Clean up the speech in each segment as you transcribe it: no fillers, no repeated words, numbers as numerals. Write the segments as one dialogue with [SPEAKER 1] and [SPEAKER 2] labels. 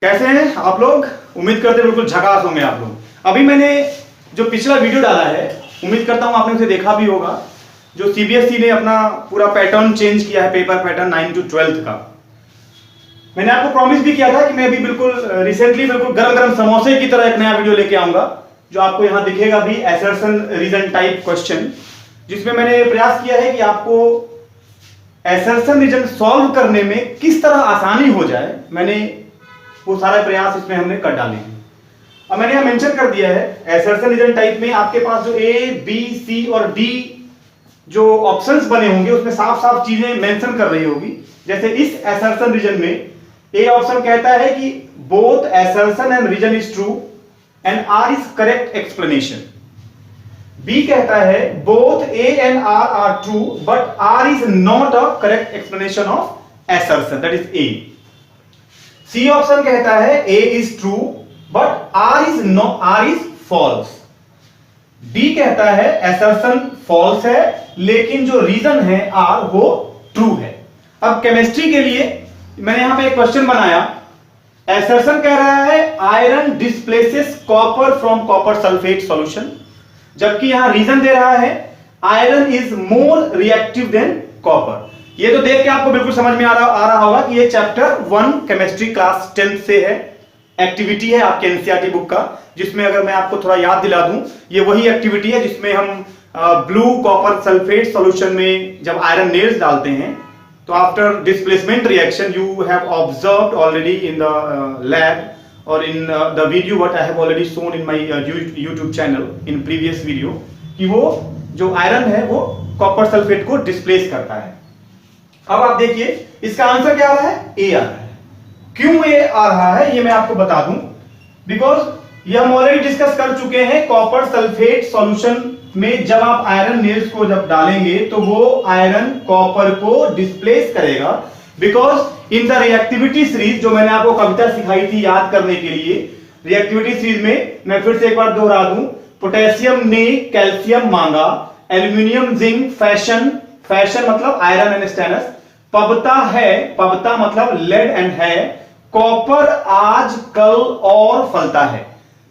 [SPEAKER 1] कैसे हैं आप लोग? उम्मीद करते हैं बिल्कुल झकास होंगे आप लोग। अभी मैंने जो पिछला वीडियो डाला है, उम्मीद करता हूं आपने उसे देखा भी होगा। जो सीबीएसई ने अपना पूरा पैटर्न चेंज किया है, पेपर पैटर्न 9 to 12 का। मैंने आपको प्रॉमिस भी किया था कि मैं अभी बिल्कुल रिसेंटली बिल्कुल गरम गरम समोसे की तरह एक नया वीडियो लेके आऊंगा, जो आपको यहां दिखेगा भी, असर्शन रीजन टाइप क्वेश्चन, जिसमें मैंने प्रयास किया है कि आपको असर्शन रीजन सॉल्व करने में किस तरह आसानी हो जाए। मैंने वो सारे प्रयास इसमें हमने कर डाले हैं। अब मैंने यहां मेंशन कर दिया है असर्शन रीजन टाइप में आपके पास जो ए बी सी और डी जो ऑप्शंस बने होंगे उसमें साफ साफ चीजें मेंशन कर रही होगी। जैसे इस असर्शन रीजन में ए ऑप्शन कहता है कि both assertion and reason is true and R is correct explanation. B कहता है both A and R are true but R is not a correct explanation of assertion, that is A. C option कहता है A is true but R is false. D कहता है assertion false है लेकिन जो reason है are वो true है। अब केमिस्ट्री के लिए मैंने यहां पे एक क्वेश्चन बनाया। असर्शन कह रहा है iron displaces copper from copper sulphate solution, जबकि यहां रीजन दे रहा है iron is more reactive than copper. ये तो देख के आपको बिल्कुल समझ में आ रहा होगा कि ये चैप्टर 1 केमिस्ट्री क्लास 10 से है, एक्टिविटी है आपके एनसीईआरटी बुक का, जिसमें अगर मैं आपको थोड़ा याद दिला दूं, ये वही एक्टिविटी है जिसमें हम ब्लू कॉपर सल्फेट सॉल्यूशन में जब आयरन नेल्स डालते हैं तो after displacement reaction you have observed already in the lab और in the video what I have already shown in my YouTube channel in previous video, कि वो जो iron है वो कॉपर सल्फेट को डिस्प्लेस करता है। अब आप देखिए इसका आंसर क्या आ रहा है, ए आ रहा है। क्यों ए आ रहा है ये मैं आपको बता दूं, बिकॉज ये हम ऑलरेडी डिस्कस कर चुके हैं। कॉपर सल्फेट सॉल्यूशन में जब आप आयरन नेल्स को जब डालेंगे तो वो आयरन कॉपर को डिस्प्लेस करेगा, because in the reactivity series जो मैंने आपको कविता सिखाई थी याद करने के लिए, रिएक्टिविटी सीरीज में मैं फिर से एक बार दोहरा दूं, पोटेशियम ने कैल्शियम मांगा, एल्यूमिनियम जिंक फैशन मतलब आयरन एंड स्टेनस, पबता है, पबता मतलब लेड एंड है, कॉपर आज कल और फलता है।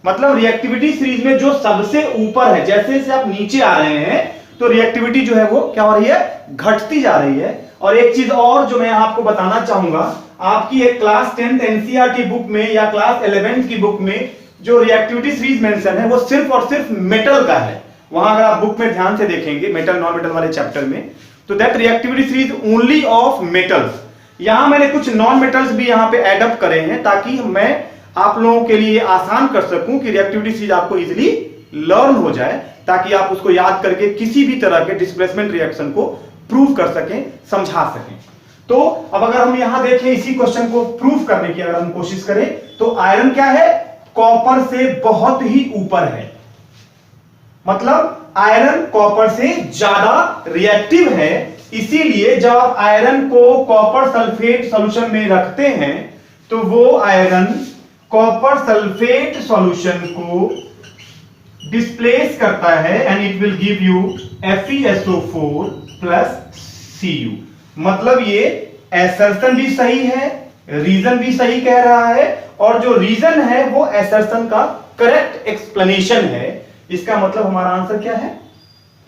[SPEAKER 1] मतलब रिएक्टिविटी सीरीज में जो सबसे ऊपर है, जैसे जैसे आप नीचे आ रहे हैं तो रिएक्टिविटी जो है वो क्या हो रही है, घटती जा रही है। और एक चीज और जो मैं आपको बताना चाहूंगा, आपकी एक क्लास 10th एनसीईआरटी बुक में या क्लास 11th की बुक में जो रिएक्टिविटी सीरीज मेंशन है वो सिर्फ और सिर्फ मेटल का है। वहां अगर आप बुक में ध्यान से देखेंगे मेटल नॉन मेटल वाले चैप्टर में, तो that reactivity series only of metals. यहां मैंने कुछ नॉन मेटल्स भी यहां पे एड अप करे हैं ताकि मैं आप लोगों के लिए आसान कर सकूं कि रिएक्टिविटी सीरीज आपको इजीली लर्न हो जाए, ताकि आप उसको याद करके किसी भी तरह के डिस्प्लेसमेंट रिएक्शन को प्रूव कर सकें, समझा सकें। तो अब अगर हम यहां देखें इसी क्वेश्चन को प्रूव करने की अगर हम कोशिश करें तो आयरन क्या है, कॉपर से बहुत ही ऊपर है। मतलब आयरन कॉपर से ज्यादा रिएक्टिव है, इसीलिए जब आप आयरन को कॉपर सल्फेट सॉल्यूशन में रखते हैं तो वो आयरन कॉपर सल्फेट सॉल्यूशन को डिस्प्लेस करता है and it will give you FeSO4 plus Cu। मतलब ये असर्शन भी सही है, रीजन भी सही कह रहा है, और जो रीजन है वो असर्शन का करेक्ट एक्सप्लेनेशन है। इसका मतलब हमारा आंसर क्या है,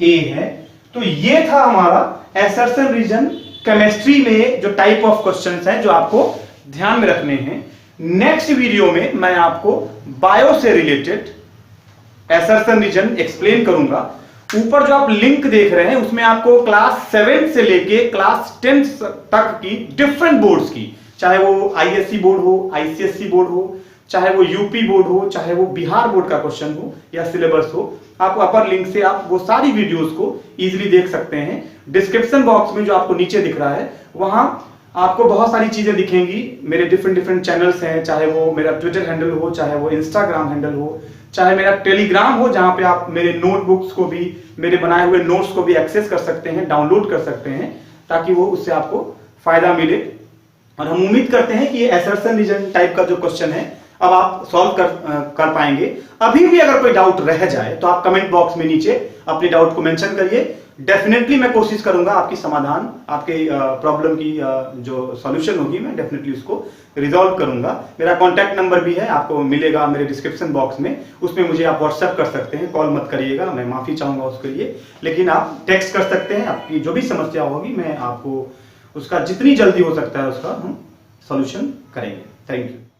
[SPEAKER 1] ए है। तो ये था हमारा असर्शन रीजन केमिस्ट्री में जो टाइप ऑफ क्वेश्चंस हैं जो आपको ध्यान में रखने हैं। नेक्स्ट वीडियो में मैं आपको बायो से रिलेटेड असर्शन रीजन एक्सप्लेन करूंगा। ऊपर जो आप लिंक देख रहे हैं उसमें आपको क्लास 7 से लेके क्लास 10 तक की डिफरेंट बोर्ड्स की, चाहे वो आईएससी बोर्ड हो, आईसीएससी बोर्ड हो, चाहे वो यूपी बोर्ड हो, चाहे वो बिहार बोर्ड का क्वेश्चन हो या सिलेबस हो, आप अपर लिंक से आप वो सारी वीडियोस को इजीली देख सकते हैं। डिस्क्रिप्शन बॉक्स में जो आपको नीचे दिख रहा है वहां आपको बहुत सारी चीजें दिखेंगी। मेरे डिफरेंट चैनल्स हैं, चाहे वो मेरा ट्विटर हैंडल हो, चाहे वो इंस्टाग्राम हैंडल हो, चाहे मेरा टेलीग्राम हो, जहां पे आप मेरे नोटबुक्स को भी, मेरे बनाए हुए नोट्स को भी एक्सेस कर सकते हैं, डाउनलोड कर सकते हैं, ताकि वो उससे आपको फायदा मिले। और हम उम्मीद करते हैं कि ये असर्शन रीजन टाइप का जो क्वेश्चन है अब आप सॉल्व कर पाएंगे। अभी भी अगर कोई डाउट रह जाए तो आप कमेंट बॉक्स में नीचे अपने डाउट को मेंशन करिए, डेफिनेटली मैं कोशिश करूंगा आपकी समाधान, आपके प्रॉब्लम की जो सॉल्यूशन होगी मैं डेफिनेटली उसको रिजॉल्व करूंगा। मेरा कॉन्टैक्ट नंबर भी है, आपको मिलेगा मेरे डिस्क्रिप्शन बॉक्स में, उसमें मुझे आप व्हाट्सएप कर सकते हैं। कॉल मत करिएगा, मैं माफी चाहूंगा उसके लिए, लेकिन आप टेक्स्ट कर सकते हैं। आपकी जो भी समस्या होगी मैं आपको उसका जितनी जल्दी हो सकता है उसका हम सॉल्यूशन करेंगे। Thank you.